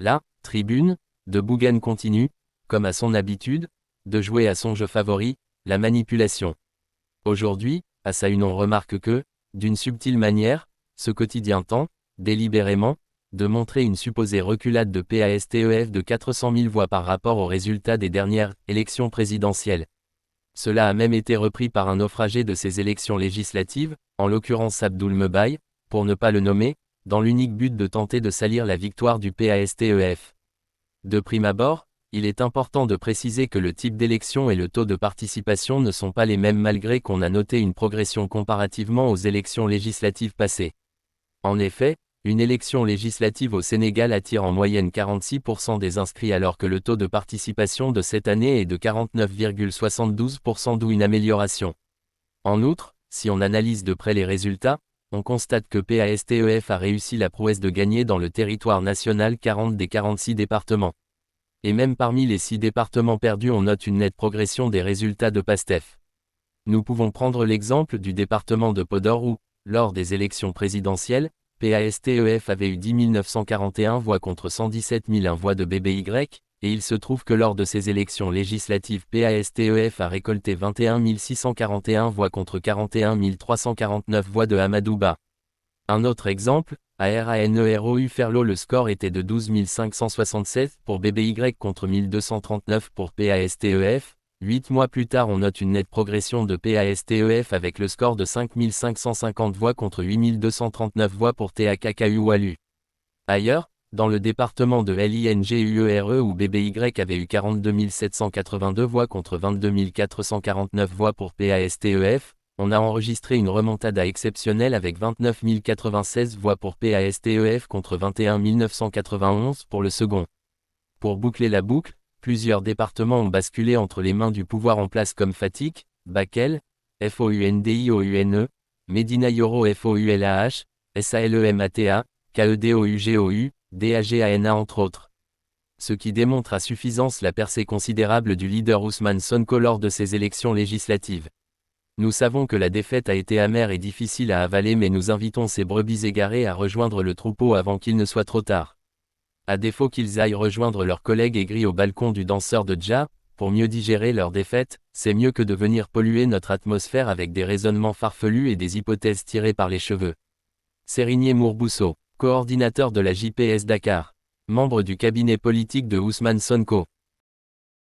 La tribune de Bougan continue, comme à son habitude, de jouer à son jeu favori, la manipulation. Aujourd'hui, à sa une on remarque que, d'une subtile manière, ce quotidien tente, délibérément, de montrer une supposée reculade de PASTEF de 400 000 voix par rapport aux résultats des dernières élections présidentielles. Cela a même été repris par un naufragé de ces élections législatives, en l'occurrence Abdoul Mbaye, pour ne pas le nommer, dans l'unique but de tenter de salir la victoire du PASTEF. De prime abord, il est important de préciser que le type d'élection et le taux de participation ne sont pas les mêmes malgré qu'on a noté une progression comparativement aux élections législatives passées. En effet, une élection législative au Sénégal attire en moyenne 46% des inscrits alors que le taux de participation de cette année est de 49,72%, d'où une amélioration. En outre, si on analyse de près les résultats, on constate que PASTEF a réussi la prouesse de gagner dans le territoire national 40 des 46 départements. Et même parmi les 6 départements perdus on note une nette progression des résultats de PASTEF. Nous pouvons prendre l'exemple du département de Podor où, lors des élections présidentielles, PASTEF avait eu 10 941 voix contre 117 001 voix de BBY, et il se trouve que lors de ces élections législatives PASTEF a récolté 21 641 voix contre 41 349 voix de Amadou Ba. Un autre exemple, à RANEROU Ferlo le score était de 12 567 pour BBY contre 1239 pour PASTEF. 8 mois plus tard on note une nette progression de PASTEF avec le score de 5 550 voix contre 8 239 voix pour TAKKU Walu. Ailleurs, dans le département de LINGUERE où BBY avait eu 42 782 voix contre 22 449 voix pour PASTEF, on a enregistré une remontada exceptionnelle avec 29 096 voix pour PASTEF contre 21 991 pour le second. Pour boucler la boucle, plusieurs départements ont basculé entre les mains du pouvoir en place comme Fatick, Bakel, FOUNDIOUNE, Médina Yoro FOULAH, SALEMATA, KEDOUGOU, DAGANA entre autres. Ce qui démontre à suffisance la percée considérable du leader Ousmane Sonko lors de ces élections législatives. Nous savons que la défaite a été amère et difficile à avaler mais nous invitons ces brebis égarées à rejoindre le troupeau avant qu'il ne soit trop tard. À défaut qu'ils aillent rejoindre leurs collègues aigris au balcon du danseur de Dja, pour mieux digérer leur défaite, c'est mieux que de venir polluer notre atmosphère avec des raisonnements farfelus et des hypothèses tirées par les cheveux. Sérigné Mourbousso, coordinateur de la JPS Dakar, membre du cabinet politique de Ousmane Sonko.